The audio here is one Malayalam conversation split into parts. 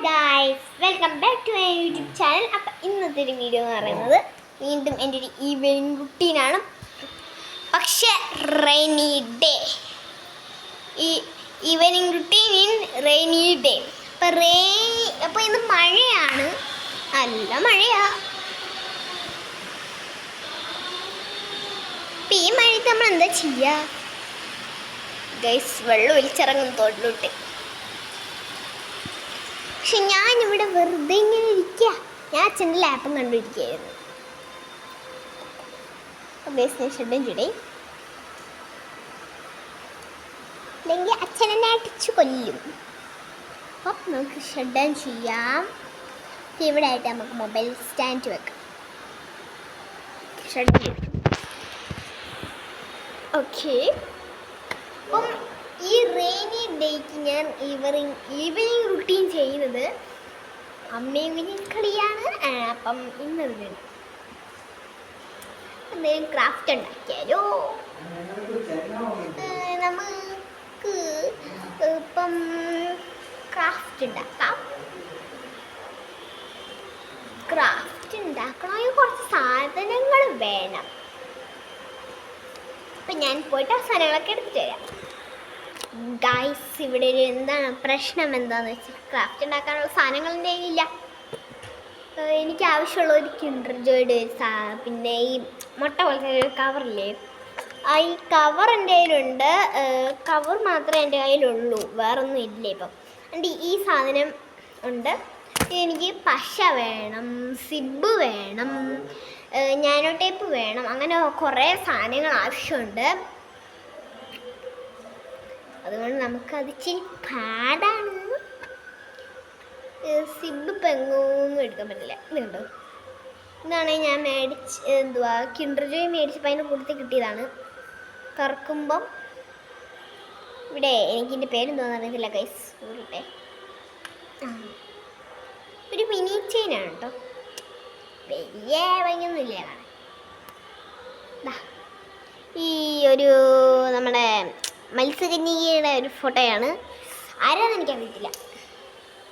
Guys, welcome back to my YouTube channel. അപ്പം ഇന്നത്തെ ഒരു വീഡിയോ എന്ന് പറയുന്നത് വീണ്ടും എൻ്റെ ഒരു ഈവനിങ് റുട്ടീനാണ്. പക്ഷേ റെയിനി ഡേ, ഈ evening routine in rainy day. അപ്പോൾ ഇന്ന് മഴയാണ്, നല്ല മഴയാ. അപ്പം ഈ മഴയത്ത് നമ്മൾ എന്താ ചെയ്യുക ഗൈസ്? വെള്ളം ഒലിച്ചിറങ്ങും തോട്ടിലോട്ട്. പക്ഷെ ഞാനിവിടെ വെറുതെ ഇങ്ങനെ ഇരിക്കുക. ഞാൻ അച്ഛൻ്റെ ലാപ്പും കണ്ടിരിക്കുകയായിരുന്നു. ഞാൻ ഷെഡും ചുടേ, അല്ലെങ്കിൽ അച്ഛൻ എന്നെ അടിച്ചു കൊല്ലും. അപ്പം നമുക്ക് ഷെഡൻ ചെയ്യാം. ഇവിടെ ആയിട്ട് നമുക്ക് മൊബൈൽ സ്റ്റാൻഡ് വെക്കാം. ഷെഡ് വെക്കും. ഓക്കെ, അപ്പം ഈ റെയിനി ഡേക്ക് ഞാൻ ഈവനിങ് റുട്ടീൻ ചെയ്യുന്നത് അമ്മയും കുഞ്ഞും കളിയാണ്. അപ്പം ഇന്നത് എന്തെങ്കിലും ക്രാഫ്റ്റ് ഉണ്ടാക്കിയാലോ? നമുക്ക് ഇപ്പം ക്രാഫ്റ്റ് ഉണ്ടാക്കണമെങ്കിൽ കുറച്ച് സാധനങ്ങൾ വേണം. അപ്പം ഞാൻ പോയിട്ട് ആ സാധനങ്ങളൊക്കെ എടുത്തിട്ട് വരാം. ഗായ്സ്, ഇവിടെ ഒരു പ്രശ്നം എന്താണെന്ന് വെച്ചാൽ ക്രാഫ്റ്റ് ഉണ്ടാക്കാനുള്ള സാധനങ്ങൾ എൻ്റെ കയ്യിലില്ല. എനിക്ക് ആവശ്യമുള്ള ഒരു കിൻഡർ ജോയുടെ പിന്നെ ഈ മുട്ട പോലത്തെ ഒരു കവറില്ലേ, ഈ കവർ എൻ്റെ കയ്യിലുണ്ട്. കവർ മാത്രമേ എൻ്റെ കയ്യിലുള്ളൂ, വേറൊന്നും ഇല്ല ഇപ്പം. എൻ്റെ ഈ സാധനം ഉണ്ട്. എനിക്ക് പശ വേണം, സിബ് വേണം, നാനോ ടേപ്പ് വേണം, അങ്ങനെ കുറേ സാധനങ്ങൾ ആവശ്യമുണ്ട്. അതുകൊണ്ട് നമുക്കത് ഇച്ചിരി പാടാണ്. സിബ് ഇപ്പം എങ്ങൊന്നും എടുക്കാൻ പറ്റില്ല. ഇതുണ്ടോ, ഇതാണ് ഞാൻ കിൻഡർ ജോയ് മേടിച്ചപ്പോൾ അതിൻ്റെ കൂട്ടത്തിൽ കിട്ടിയതാണ്. തുറക്കുമ്പം ഇവിടെ എനിക്കിൻ്റെ പേരെന്തോന്ന് അറിയത്തില്ല ഗൈസ്, ഊരിട്ടെ. ഒരു മിനി ചെയിനാണ് കേട്ടോ, വലിയ ഭംഗിയൊന്നുമില്ല കാണാൻ. ഈ ഒരു നമ്മുടെ മത്സ്യകന്യകയുടെ ഒരു ഫോട്ടോയാണ്. ആരാന്ന് എനിക്കറിയത്തില്ല,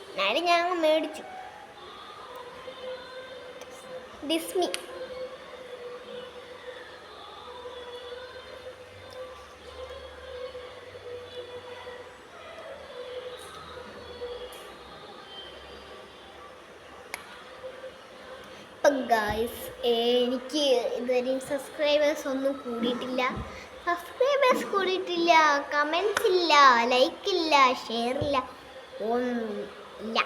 എന്നാലും ഞാൻ മേടിച്ചു. ഡിസ്നി. അപ്പം ഗായ്സ്, എനിക്ക് ഇതുവരെയും സബ്സ്ക്രൈബേഴ്സ് ഒന്നും കൂടിയിട്ടില്ല. സബ്സ്ക്രൈബേഴ്സ് കൂടിയിട്ടില്ല, കമൻസ് ഇല്ല, ലൈക്ക് ഇല്ല, ഷെയർ ഇല്ല, ഒന്നുമില്ല.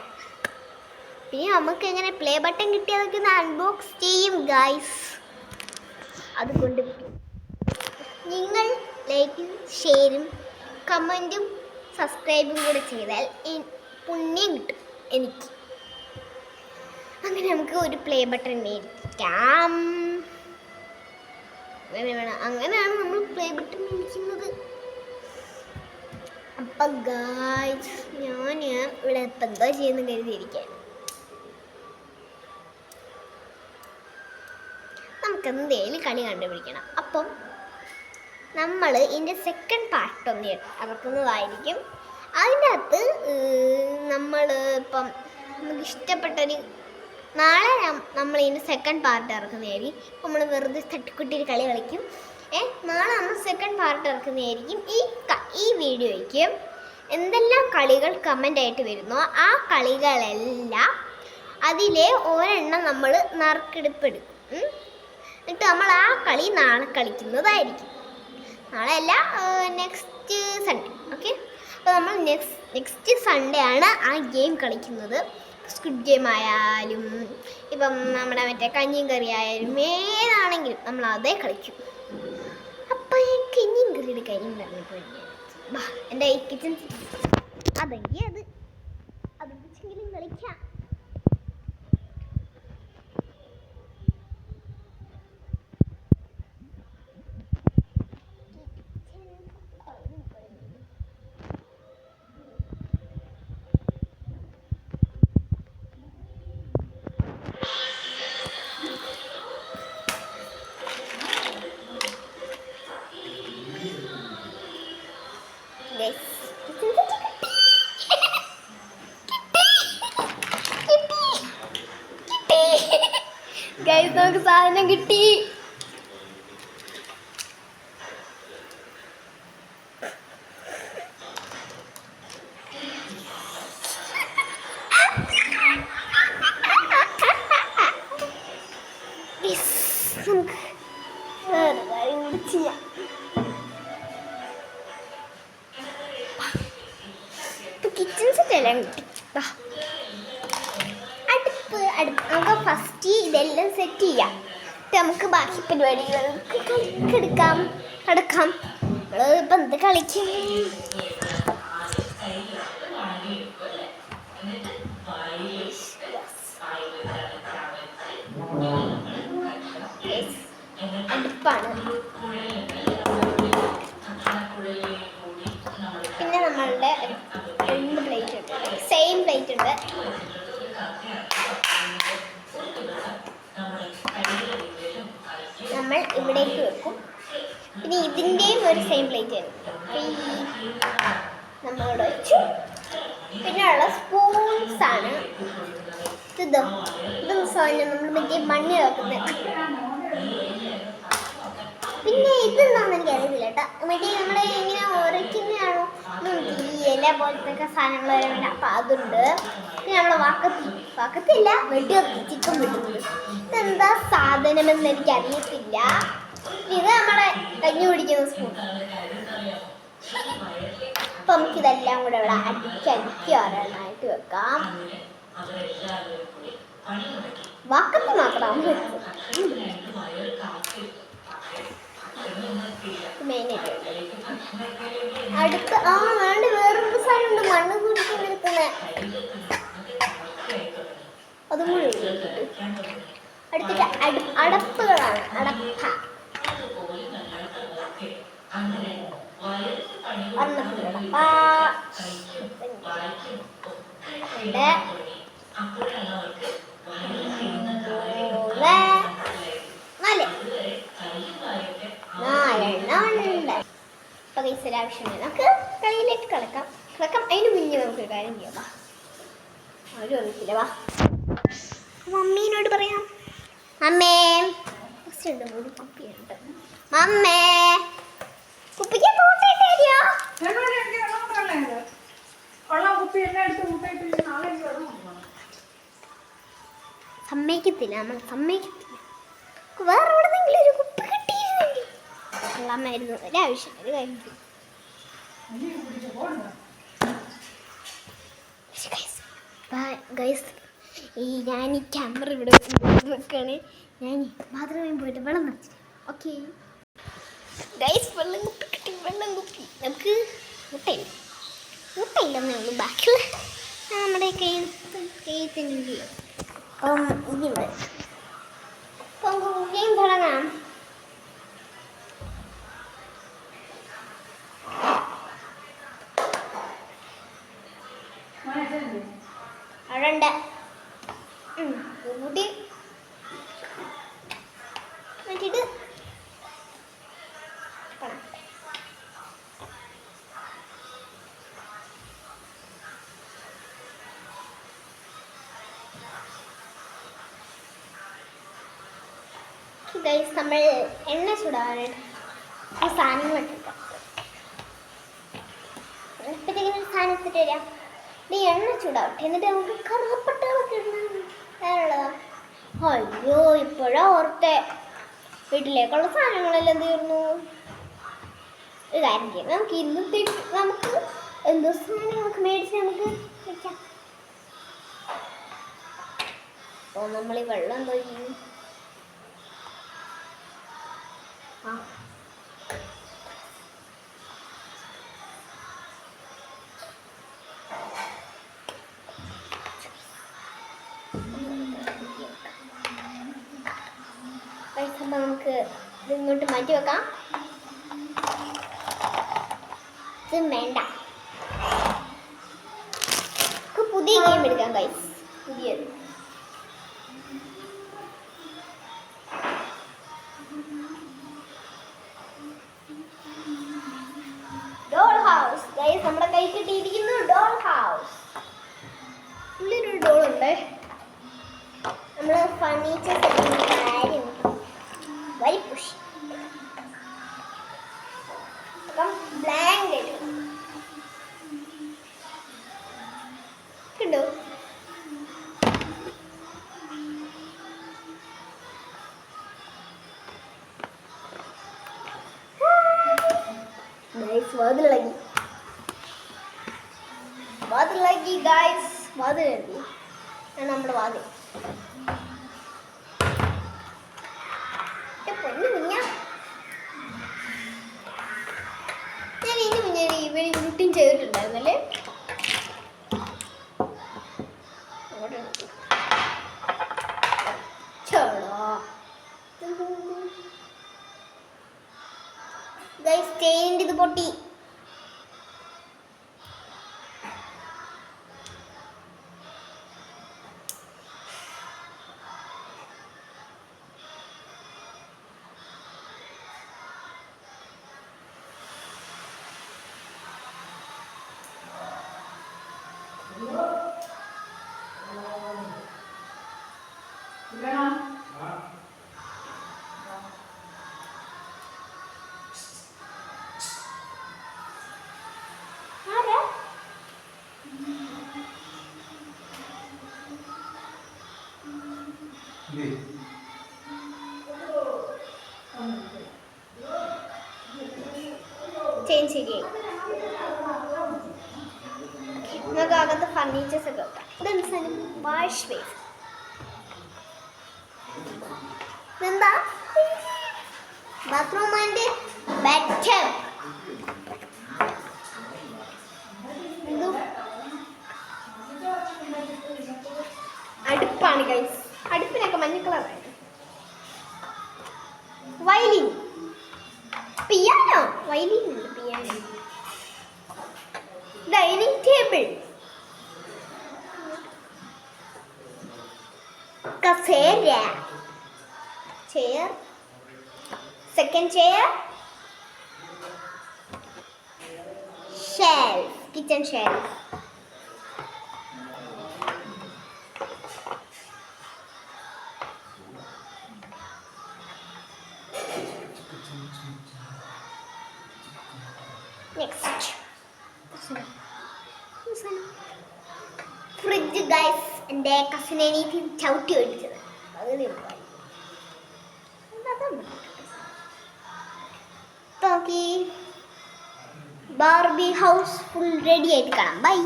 പിന്നെ നമുക്ക് എങ്ങനെ പ്ലേ ബട്ടൺ കിട്ടിയതൊക്കെ ഒന്ന് അൺബോക്സ് ചെയ്യും ഗായ്സ്. അതുകൊണ്ട് നിങ്ങൾ ലൈക്കും ഷെയറും കമൻറ്റും സബ്സ്ക്രൈബും കൂടെ ചെയ്താൽ പുണ്യം കിട്ടും എനിക്ക്. അങ്ങനെ നമുക്ക് ഒരു പ്ലേ ബട്ടൺ മേടിക്കാം. അങ്ങനെയാണ് നമ്മൾ പ്ലേ ബട്ടൺ മേടിക്കുന്നത്. അപ്പം ഗായ്സ്, ഞാൻ ഇവിടെ ഇപ്പം എന്താ ചെയ്യുന്ന കരുതിയിരിക്കാൻ. നമുക്ക് എന്തെങ്കിലും കളി കണ്ടുപിടിക്കണം. അപ്പം നമ്മൾ ഇതിൻ്റെ സെക്കൻഡ് പാർട്ട് ഒന്ന് ഇറക്കുന്നതായിരിക്കും. അതിൻ്റെ അകത്ത് നമ്മൾ ഇപ്പം നമുക്ക് ഇഷ്ടപ്പെട്ടൊരു നാളെ നമ്മൾ ഇതിൻ്റെ സെക്കൻഡ് പാർട്ട് ഇറക്കുന്നതായിരിക്കും. ഇപ്പം നമ്മൾ വെറുതെ തട്ടിക്കുട്ടി കളി കളിക്കും. നാളെ നമ്മൾ സെക്കൻഡ് പാർട്ട് ഇറക്കുന്നതായിരിക്കും. ഈ വീഡിയോയ്ക്ക് എന്തെല്ലാം കളികൾ കമൻ്റായിട്ട് വരുന്നോ ആ കളികളെല്ലാം അതിലെ ഒരെണ്ണം നമ്മൾ നറുക്കെടുപ്പെടുക്കും. എന്നിട്ട് നമ്മൾ ആ കളി നാളെ കളിക്കുന്നതായിരിക്കും. നാളെ അല്ല, നെക്സ്റ്റ് സൺഡേ. ഓക്കെ, അപ്പോൾ നമ്മൾ നെക്സ്റ്റ് സൺഡേ ആണ് ആ ഗെയിം കളിക്കുന്നത്. സ്ക്വിഡ് ഗെയിം ആയാലും ഇപ്പം നമ്മുടെ മറ്റേ കഞ്ഞിയും കറി ആയാലും ഏതാണെങ്കിലും നമ്മൾ അതേ കളിക്കും. അപ്പം ഈ കഞ്ഞിയും കറിയുടെ കാര്യം പറഞ്ഞപ്പോൾ എൻ്റെ ഈ കിച്ചൺ അതെങ്കിൽ അത് വെച്ചെങ്കിലും കളിക്കാം. Yes. ഗൈസ് നമുക്ക് സാധനം കിട്ടി. വേറെ കാര്യം കൂടി ചെയ്യാം. കിച്ചൺ സെറ്റ് എല്ലാം കിട്ടി. അടുപ്പ് നമുക്ക് ഫസ്റ്റ് ഇതെല്ലാം സെറ്റ് ചെയ്യാം. നമുക്ക് ബാക്കി പരിപാടികൾക്ക് കിടക്കാം. ഇപ്പം എന്ത് കളിക്കും? അടുപ്പാണ്. പിന്നെ നമ്മളുടെ 2 പ്ലേറ്റ് ഉണ്ട്, സെയിം പ്ലേറ്റ് ഉണ്ട്. നമ്മൾ ഇവിടേക്ക് വെക്കും. പിന്നെ ഇതിൻ്റെയും ഒരു സെയിം പ്ലേറ്റ് ആണ്. നമ്മളിവിടെ വെച്ചു. പിന്നെ ഉള്ള സ്പൂൺസ് ആണ് ഇതും സാധനം നമ്മൾ മറ്റേ മണ്ണ് വെക്കുന്നത്. പിന്നെ ഇതെന്താണെന്ന് എനിക്ക് അറിയത്തില്ല കേട്ടോ. മറ്റേ നമ്മൾ ഇങ്ങനെ ഉരയ്ക്കുന്നതാണോ ഈ ഇല പോലത്തെ സാധനങ്ങൾ വരാൻ. അപ്പം അതുണ്ട്. പിന്നെ നമ്മളെ വാക്കത്തില്ല വെട്ടി ചിക്കൻ വെട്ടുന്നത്. ഇതെന്താ സാധനമെന്ന് എനിക്ക് അറിയത്തില്ല. ഇത് നമ്മളെ കഞ്ഞി പിടിക്കുന്ന സ്പൂൺ. അപ്പം നമുക്കിതെല്ലാം കൂടെ ഇവിടെ അടുക്കി ഒരെണ്ണമായിട്ട് വെക്കാം. വാക്കത്ത് മാത്രം മെയിനായിട്ട് അടുത്ത് വേണ്ട വേറൊരു സാധനമുണ്ട് മണ്ണ് കുടിക്കാൻ എടുക്കുന്നത്. അതും കൂടി അടുത്തിട്ട് അടപ്പുകളാണ്. ആവശ്യമില്ല. നമുക്ക് കളിയിലേക്ക് കിടക്കാം. അതിന് മുന്നേ നമുക്കൊരു കാര്യം ചെയ്യാം. ആരും അറിയത്തില്ല. വാ മമ്മീനോട് പറയാം. അമ്മേ കുപ്പിയുണ്ട്. അമ്മേ കുപ്പിക്ക് കൂട്ടിട്ടോ. സമ്മതിക്കത്തില്ല. നമ്മൾ സമ്മതിക്കത്തില്ല. വേറെ എവിടെന്നെങ്കിലും ഒരു കുപ്പി കിട്ടിയിരുന്നെങ്കിൽ കൊള്ളാമായിരുന്നു. ഒരാവശ്യം ഒരു കാര്യം. ഞാൻ ഈ ക്യാമറ ഇവിടെ വെക്കാണ്. ഞാൻ ബാത്റൂമിൽ പോയിട്ട് വെള്ളം നിറച്ചിട്ട്. ഓക്കെ ഗൈസ്, വെള്ളം കുപ്പി കിട്ടി. വെള്ളം കുപ്പി നമുക്ക് മുട്ടയില്ലെന്നേ ഉള്ളൂ. ബാക്കിയുള്ള നമ്മുടെ കയ്യിൽ തന്നെ ചെയ്യാം. അപ്പം ഇതിവിടെ അപ്പം കുക്കിങ് തുടങ്ങാം. അവിടെ കൂടി വെച്ചിട്ട് ഗൈസ് നമ്മൾ എണ്ണ ചൂടാവാനായിട്ട് ആ സാധനങ്ങൾ ഇട്ടിട്ട് ഇപ്പോഴത്തേക്കും സാധനത്തിട്ട് വരാം. ഈ എണ്ണ ചൂടാവട്ടെ. എന്നിട്ട് നമുക്ക് കറുവപ്പട്ടകളൊക്കെ ഇടാനുള്ളതാ. അയ്യോ ഇപ്പോഴാ ഓർത്തെ. വീട്ടിലേക്കുള്ള സാധനങ്ങളെല്ലാം തീർന്നു. ഒരു കാര്യം ചെയ്യാം. നമുക്ക് ഇന്നത്തെ നമുക്ക് എന്തോ സാധനം നമുക്ക് മേടിച്ച് നമുക്ക് വെക്കാം. അപ്പോൾ നമ്മൾ ഈ വെള്ളം എന്തോ ചെയ്യും? അപ്പം നമുക്ക് ഇത് ഇങ്ങോട്ട് മാറ്റി വെക്കാം. ഇത് വേണ്ട. നമുക്ക് പുതിയ ഗെയിം എടുക്കാം ഗൈസ്. പുതിയത് ഡോൾ ഹൗസ്. ഗൈസ് നമ്മുടെ കൈ കിട്ടിയിരിക്കുന്നു ഡോൾ ഹൗസ്. ഉള്ളിലൊരു ഡോൾ ഉണ്ട്. നമ്മൾ ഫർണിച്ചേഴ്സ് കാര്യം വരി പുഷ്. അപ്പം ബ്ലാങ്കറ്റ് കണ്ടോ? വാതിലി ഗായ്സ്, വാതിലി നമ്മുടെ വാതിൽ. പൊന്നു കുഞ്ഞ, ഞാൻ ഇതിന് മുന്നേ ഇവിടെ ഷൂട്ടിങ് ചെയ്തിട്ടുണ്ടായിരുന്നല്ലേ? ഗായ്സ് ചെയിനിൻ്റെ ഇത് പൊട്ടി. ചേഞ്ച് ചെയ്യേ നമുക്ക് അകത്ത് ഫർണിച്ചേഴ്സ് ഒക്കെ വെക്കാം. ഇതെന്താ വാഷ് ബേസ്? ഇതെന്താ? Bathroom and bed. അടുപ്പാണ് ഗൈസ്. അടുപ്പിനൊക്കെ മഞ്ഞ കളറാണ്. വയലിൻ, പിയാനോ, വയലിൻ ഉണ്ട്, പിയാനോ. ഡൈനിങ് ടേബിൾ, കസേര, chair, second chair, shelf, kitchen shelf. Next fridge guys. എൻ്റെ കസിനെ എനിക്ക് ചവിട്ടി മേടിച്ചത്. നോക്കി ബാർബി ഹൗസ് ഫുൾ റെഡി ആയിട്ട് കാണാം. ബൈ.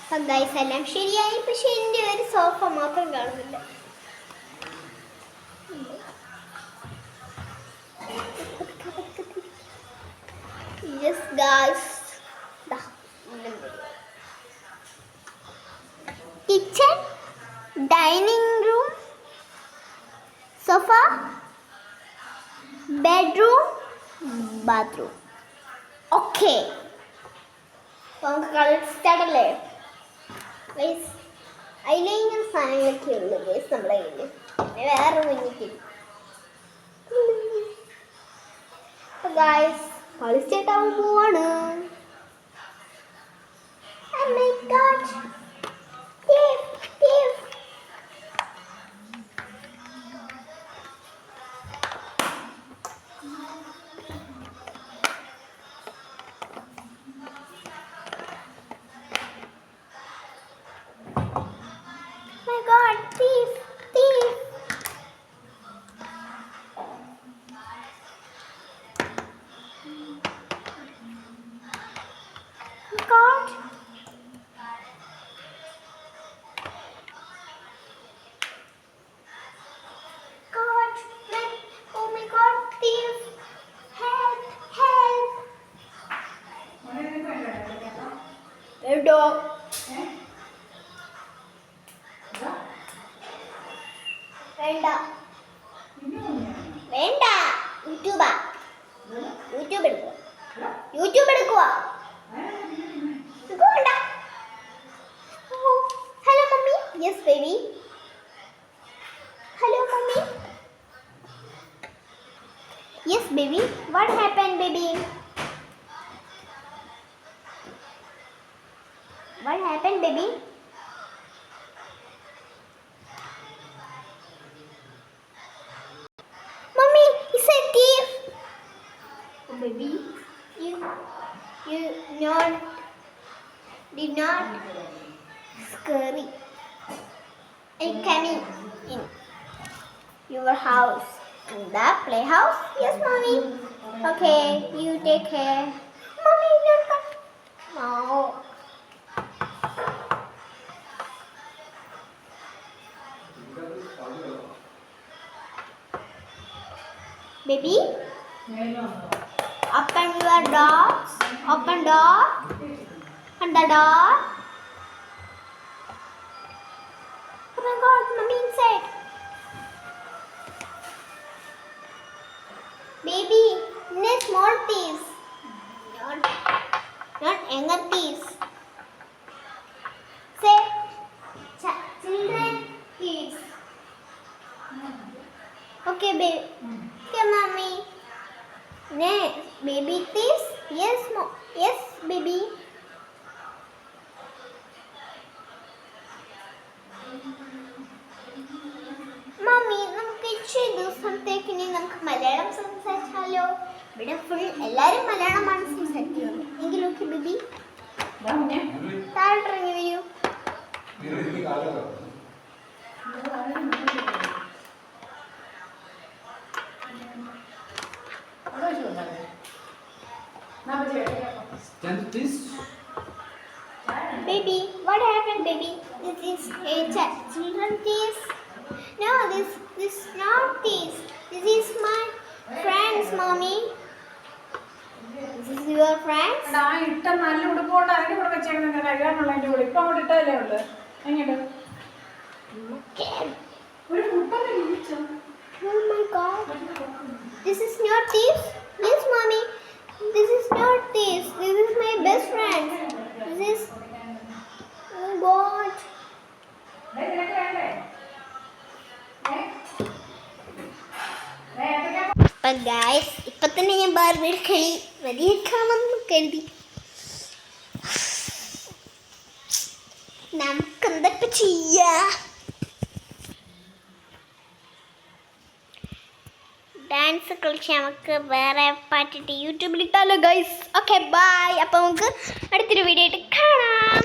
അപ്പം ഗൈസ് എല്ലാം ശരിയായി, പക്ഷെ എൻ്റെ ഒരു സോഫ മാത്രം കാണുന്നില്ല. Yes guys, kitchen, dining room, sofa, bedroom, bathroom. Okay, നമുക്ക് കളർ സ്റ്റാർട്ട് അല്ലേ ഗൈസ്? അതിലിങ്ങനെ സാധനങ്ങളൊക്കെ ഉള്ളു ഗൈസ് നമ്മളെ കയ്യിൽ. വേറെ മുന്നിട്ടില്ല ഗൈസ്. കളിച്ചിട്ടാവും പോവാണ്. Oh my god. Thief, thief. My god, thief, thief. God. God. Oh my God, thief. Help, help. Edo. വേണ്ട വേണ്ട. യൂട്യൂബ് എടുക്കുക, യൂട്യൂബ് എടുക്കുക. Hello mommy. Yes baby. Hello mommy. Yes baby. What happened baby? What happened baby? not scary. I'm coming in your house. In the playhouse? Yes, mommy. Okay, you take care. Mommy, not come. No. Baby, open your doors. Open door. Open the door. Oh my God, mommy inside. Baby, no small thieves. Not younger thieves. Say, children thieves. Okay, baby. Okay, mommy. No, baby thieves. Yes, yes, baby. Mummy നമുക്ക് ഇച്ചിരി ദിവസത്തേക്ക് ഇനി നമുക്ക് മലയാളം സംസാരിച്ചാലോ? ഇവിടെ ഫുൾ എല്ലാവരും മലയാളമാണ് സംസാരിക്കുന്നത്. എങ്കിലൊക്കെ ബേബി താഴെ വരൂ. Baby, what happened, baby? This is a children piece. No, this not this. This is my friends, mommy. This is your friends. എടാ ഇട്ട നല്ല ഉടുപ്പോണ്ട് അതിന്റെ കൂടെ വെച്ചേക്കുന്ന കഴിയാനുള്ള അതിന്റെ കൂടെ ഇപ്പൊ അങ്ങോട്ട് ഇട്ടല്ലേ ഉള്ളു. എങ്ങോട്ട് ഒരു മുട്ടനെ വിളിച്ചോ. Oh my God. This is not this. Yes, mommy. This is not this. This is my best friend. This is. Oh God. നിനക്ക് വേണ്ടേ? അപ്പം ഗായ്സ് ഇപ്പം തന്നെ ഞാൻ ബാർബിയുടെ കളി റെഡിയാക്കാമെന്ന് കരുതി. നമുക്കെന്തൊക്കെ ചെയ്യാം? ഡാൻസ് കളിച്ച് നമുക്ക് വേറെ പാട്ടിട്ട് യൂട്യൂബിൽ ഇട്ടാലോ ഗൈസ്. Okay bye. അപ്പോൾ നമുക്ക് അടുത്തൊരു വീഡിയോ ആയിട്ട് കാണാം.